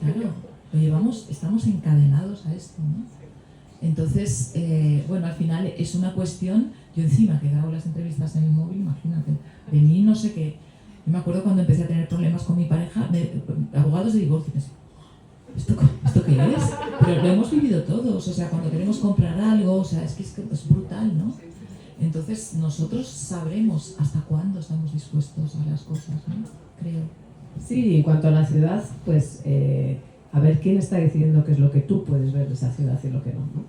S2: claro, lo llevamos, estamos encadenados a esto, ¿no? Entonces, bueno, al final es una cuestión, yo encima que grabo las entrevistas en el móvil, imagínate, de mí no sé qué, yo me acuerdo cuando empecé a tener problemas con mi pareja, abogados de divorcio, pensé, ¿Esto qué es? Pero lo hemos vivido todos, o sea, cuando queremos comprar algo, o sea, es que es brutal, ¿no? Entonces nosotros sabremos hasta cuándo estamos dispuestos a las cosas, ¿no? Creo.
S4: Sí, en cuanto a la ciudad, pues a ver quién está decidiendo qué es lo que tú puedes ver de esa ciudad y lo que no, ¿no?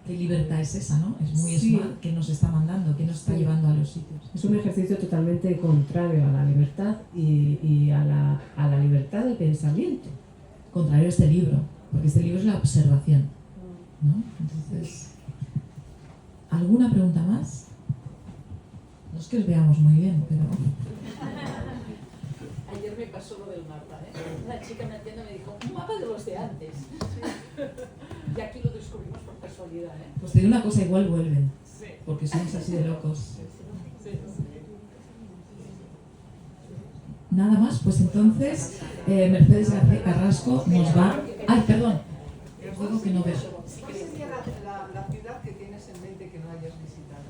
S2: ¿Qué libertad es esa, no? Es muy
S4: Sí.
S2: smart que nos está mandando, que nos está
S4: Sí.
S2: llevando a los sitios.
S4: Es un ejercicio totalmente contrario a la libertad y a la libertad de pensamiento.
S2: Contrario a este libro, porque este libro es la observación, ¿no? Entonces, ¿alguna pregunta más? No es que os veamos muy bien, pero...
S3: Ayer me pasó lo del mapa, ¿eh? Una chica me atiende y me dijo, un mapa de los de antes. Y aquí lo descubrimos por casualidad, ¿eh?
S2: Pues te digo una cosa, igual vuelven,
S3: Sí.
S2: porque somos así de locos.
S3: Sí.
S2: Nada más, pues entonces Mercedes García Carrasco nos va... ¡Ay, perdón! Os digo que no veo.
S6: ¿Cuál sería la ciudad que tienes en mente que no hayas visitado?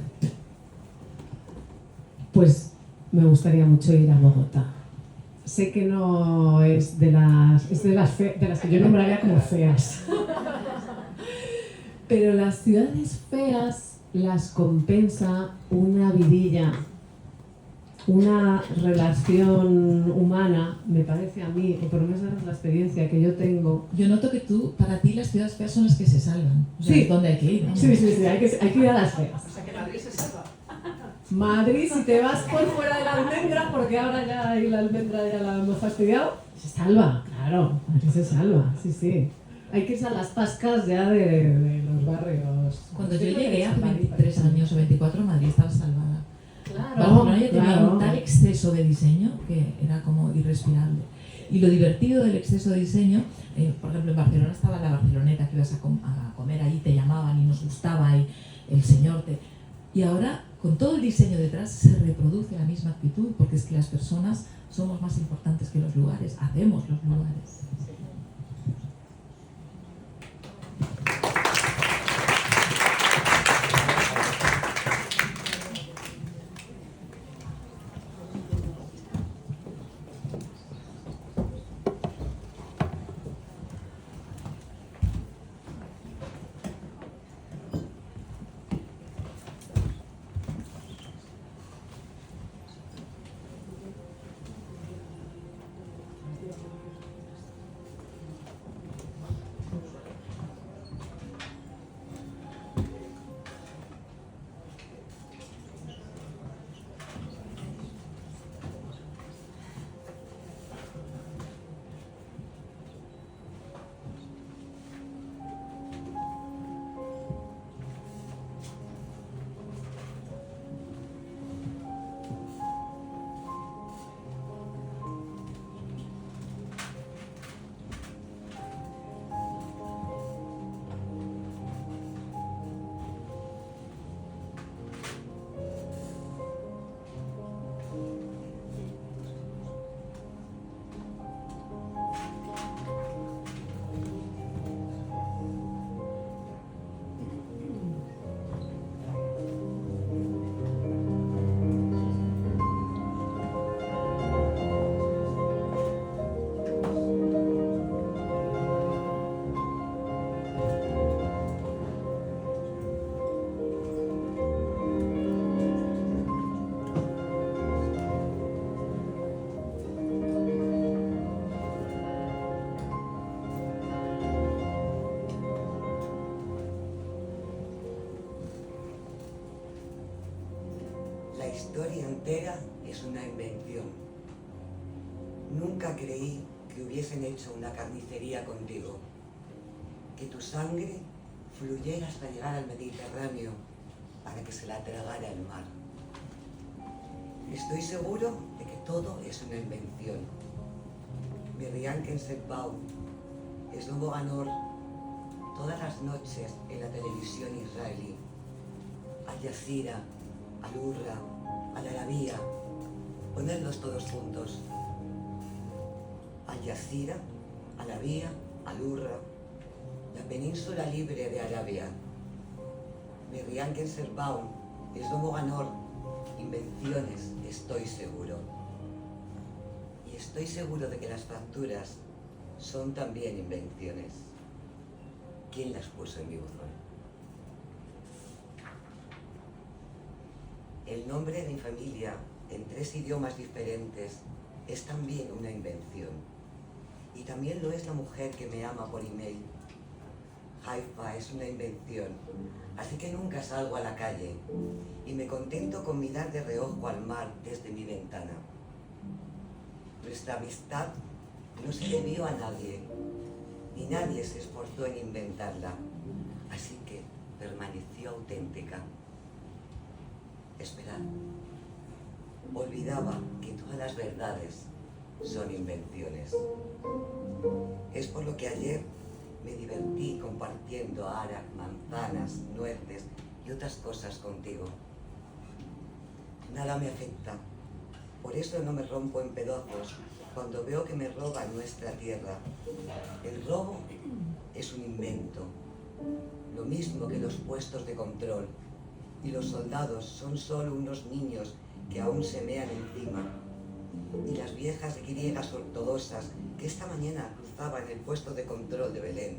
S4: Pues me gustaría mucho ir a Bogotá. Sé que no es de las que yo nombraría como feas. Pero las ciudades feas las compensa una vidilla, una relación humana, me parece a mí, o por lo menos es la experiencia que yo tengo.
S2: Yo noto que tú, para ti, las ciudades feas son las que se salvan. O sea,
S4: Sí.
S2: es donde hay que ir, ¿no?
S4: Sí, hay que ir a las feas.
S6: O sea, que Madrid se salva.
S4: Madrid, si te vas por fuera de la almendra, porque ahora ya ahí la almendra ya la hemos fastidiado, se salva, claro, Madrid se salva, sí. Hay que irse a las pascas ya de los barrios.
S2: Cuando yo llegué hace 23 años o 24, Madrid estaba salvada.
S4: Claro,
S2: Barcelona ya tenía
S4: claro.
S2: un tal exceso de diseño que era como irrespirable. Y lo divertido del exceso de diseño, por ejemplo, en Barcelona estaba la Barceloneta, que ibas a comer ahí, te llamaban y nos gustaba y el señor te... Y ahora, con todo el diseño detrás, se reproduce la misma actitud, porque es que las personas somos más importantes que los lugares, hacemos los lugares.
S7: La historia entera es una invención. Nunca creí que hubiesen hecho una carnicería contigo, que tu sangre fluyera hasta llegar al Mediterráneo para que se la tragara el mar. Estoy seguro de que todo es una invención. Miriam Kensetbaum, Slobo Ganor, todas las noches en la televisión israelí, Al Jazeera, Al Urra, Al Arabía, ponerlos todos juntos. Al Jazeera, Al Arabía, Al Urra, la península libre de Arabia. Miriam Kensetbaum, Slobo Ganor, invenciones, estoy seguro. Y estoy seguro de que las facturas son también invenciones. ¿Quién las puso en mi buzón? El nombre de mi familia en 3 idiomas diferentes es también una invención. Y también lo es la mujer que me ama por email. Haifa es una invención, así que nunca salgo a la calle y me contento con mirar de reojo al mar desde mi ventana. Nuestra amistad no se debió a nadie, ni nadie se esforzó en inventarla, así que permaneció auténtica. Esperad, olvidaba que todas las verdades son invenciones. Es por lo que ayer me divertí compartiendo arak, manzanas, nueces y otras cosas contigo. Nada me afecta, por eso no me rompo en pedazos cuando veo que me roban nuestra tierra. El robo es un invento, lo mismo que los puestos de control, y los soldados son solo unos niños que aún se mean encima. Y las viejas griegas ortodoxas que esta mañana cruzaban el puesto de control de Belén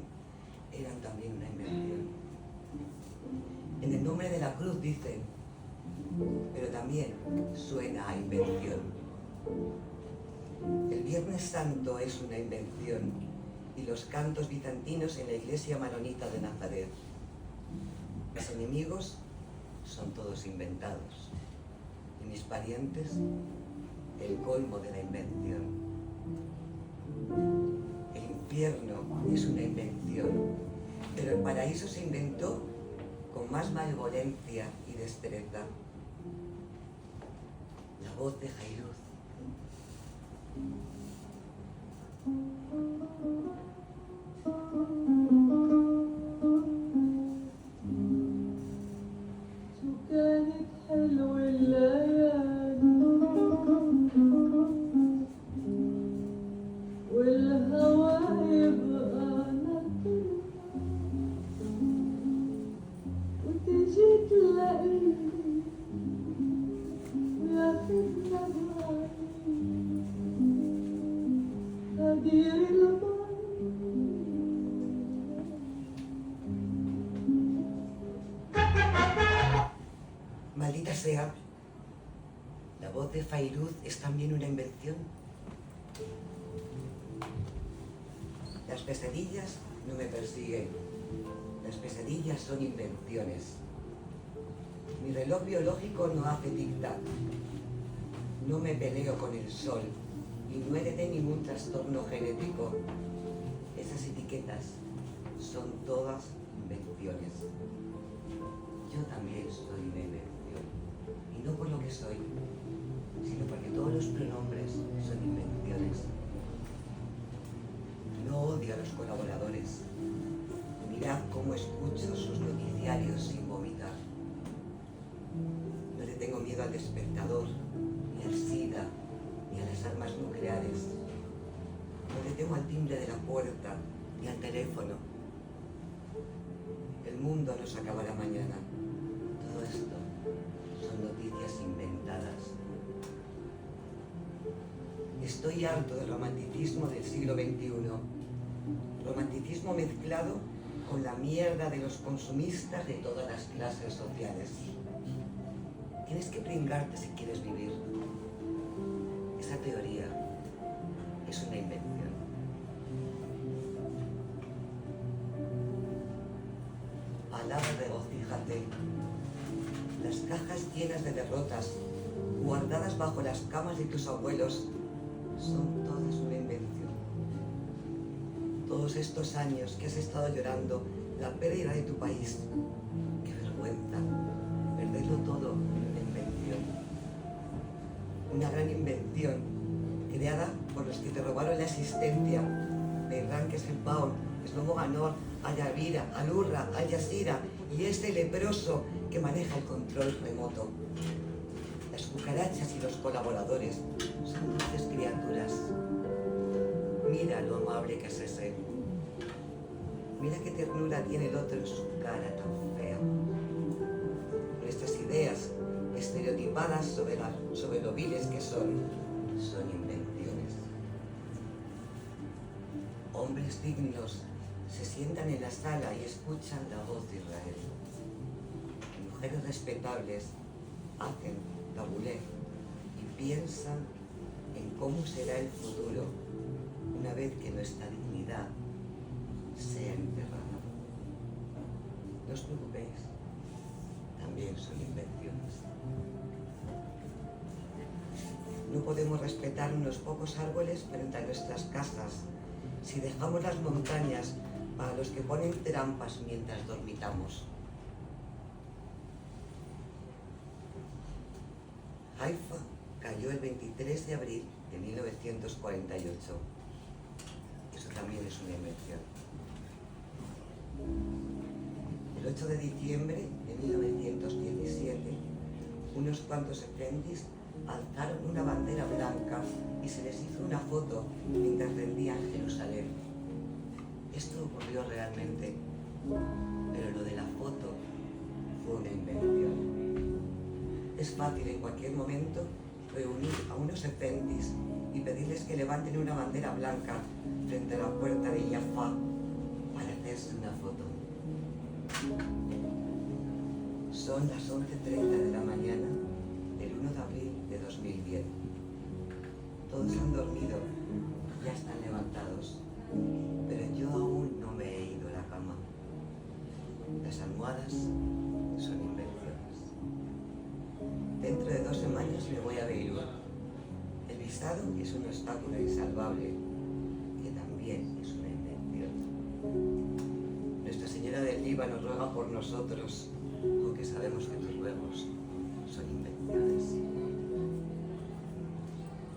S7: eran también una invención. En el nombre de la cruz dicen, pero también suena a invención. El Viernes Santo es una invención y los cantos bizantinos en la iglesia maronita de Nazaret. Mis enemigos son todos inventados y mis parientes el colmo de la invención. El infierno es una invención, pero el paraíso se inventó con más malevolencia y destreza. La voz de Jairuz. Maldita sea, la voz de Fairuz es también una invención. Las pesadillas no me persiguen, las pesadillas son invenciones. Mi reloj biológico no hace tic-tac, no me peleo con el sol y no heredé ningún trastorno genético. Esas etiquetas son todas invenciones. Yo también soy una invención, y no por lo que soy, sino porque todos los pronombres son invenciones. No odio a los colaboradores. Mirad cómo escucho sus noticiarios sin vomitar. No le tengo miedo al espectador, ni al SIDA, ni a las armas nucleares. No le temo al timbre de la puerta, ni al teléfono. El mundo no se acabará mañana. Todo esto son noticias inventadas. Estoy harto del romanticismo del siglo XXI. Romanticismo mezclado con la mierda de los consumistas de todas las clases sociales. Tienes que pringarte si quieres vivir. Esa teoría es una invención. Palabra regocíjate. Las cajas llenas de derrotas, guardadas bajo las camas de tus abuelos, son todas una invención. Todos estos años que has estado llorando la pérdida de tu país, qué vergüenza, perderlo todo en una invención. Una gran invención creada por los que te robaron la existencia, Beirán Keselbaum, Shlomo Ganor, Al-Yavira, Al-Urra, Al-Jazeera y este leproso que maneja el control remoto. Las cucarachas y los colaboradores son dulces criaturas. Mira lo amable que es ese. Mira qué ternura tiene el otro en su cara tan fea. Nuestras ideas estereotipadas sobre lo viles que son invenciones. Hombres dignos se sientan en la sala y escuchan la voz de Israel. Mujeres respetables hacen tabulé y piensan en cómo será el futuro una vez que nuestra dignidad sea enterrada. No os preocupéis, también son invenciones. No podemos respetar unos pocos árboles frente a nuestras casas si dejamos las montañas para los que ponen trampas mientras dormitamos. Haifa cayó el 23 de abril de 1948. Eso también es una invención. El 8 de diciembre de 1917, unos cuantos efendis alzaron una bandera blanca y se les hizo una foto mientras rendían Jerusalén. Esto ocurrió realmente, pero lo de la foto fue una invención. Es fácil en cualquier momento reunir a unos efendis y pedirles que levanten una bandera blanca frente a la puerta de Jaffa para hacerse una foto. Son las 11:30 de la mañana del 1 de abril de 2010. Todos han dormido, ya están levantados, pero yo aún no me he ido a la cama. Las almohadas son invenciones. Dentro de 2 semanas me voy a Beirut. El visado es un obstáculo insalvable, que también es una invención. Nuestra Señora del Líbano ruega por nosotros, aunque sabemos que tus ruegos son invenciones.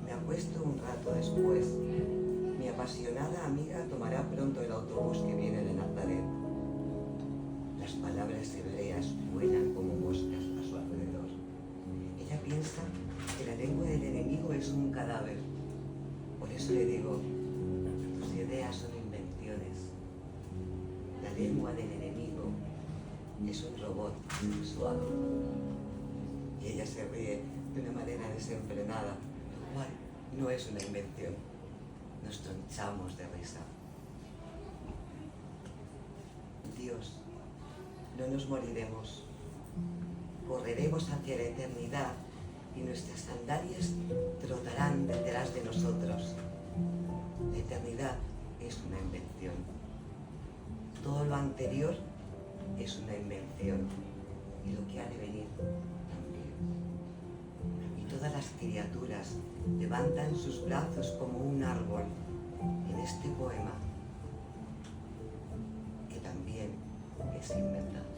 S7: Me acuesto un rato después. Mi apasionada amiga tomará pronto el autobús que viene de Nazaret. Las palabras hebreas vuelan como moscas a su alrededor. Ella piensa que la lengua del enemigo es un cadáver. Por eso le digo, tus ideas son invenciones. La lengua del enemigo es un robot suave. Y ella se ríe de una manera desenfrenada, lo cual no es una invención. Nos tronchamos de risa. Dios, no nos moriremos. Correremos hacia la eternidad y nuestras sandalias trotarán detrás de nosotros. La eternidad es una invención. Todo lo anterior es una invención y lo que ha de venir también. Y todas las criaturas levantan sus brazos como un árbol en este poema que también es inventado.